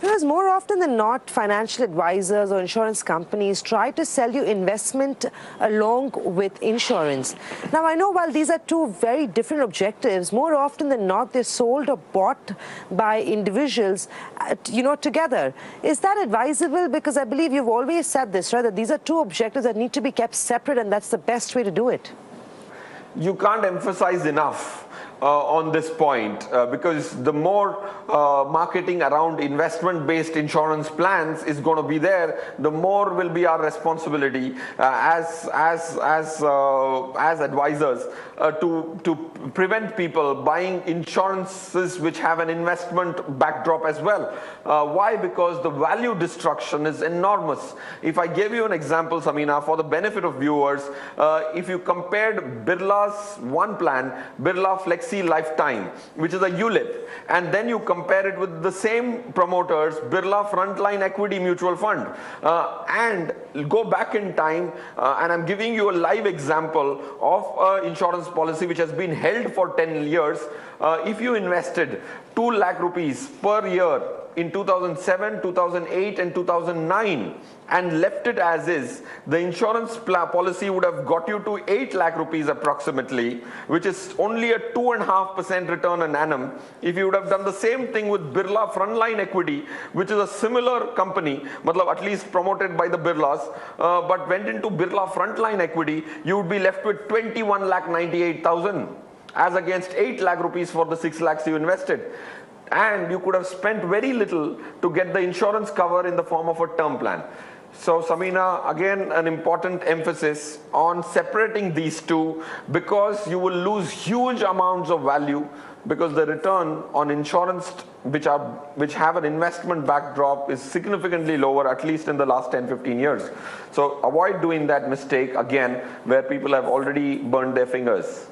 Because more often than not, financial advisors or insurance companies try to sell you investment along with insurance. Now, I know while these are two very different objectives, more often than not, they're sold or bought by individuals, together. Is that advisable? Because I believe you've always said this, right, that these are two objectives that need to be kept separate, and that's the best way to do it. You can't emphasize enough on this point because the more marketing around investment-based insurance plans is going to be there, the more will be our responsibility as advisors to prevent people buying insurances which have an investment backdrop as well. Why? Because the value destruction is enormous. If I gave you an example, Samina, for the benefit of viewers, if you compared Birla's one plan, Birla Flexi Lifetime, which is a ULIP, and then you compare it with the same promoters, Birla Frontline Equity Mutual Fund, and go back in time, and I'm giving you a live example of an insurance policy which has been held for 10 years. If you invested 2 lakh rupees per year in 2007, 2008 and 2009 and left it as is, the insurance policy would have got you to 8 lakh rupees approximately, which is only a 2.5% return an annum. If you would have done the same thing with Birla Frontline Equity, which is a similar company, at least promoted by the Birlas, but went into Birla Frontline Equity, you would be left with 21 lakh 98,000 as against 8 lakh rupees for the 6 lakhs you invested. And you could have spent very little to get the insurance cover in the form of a term plan. So Samina, again, an important emphasis on separating these two, because you will lose huge amounts of value, because the return on insurance which have an investment backdrop is significantly lower, at least in the last 10-15 years. So avoid doing that mistake again, where people have already burned their fingers.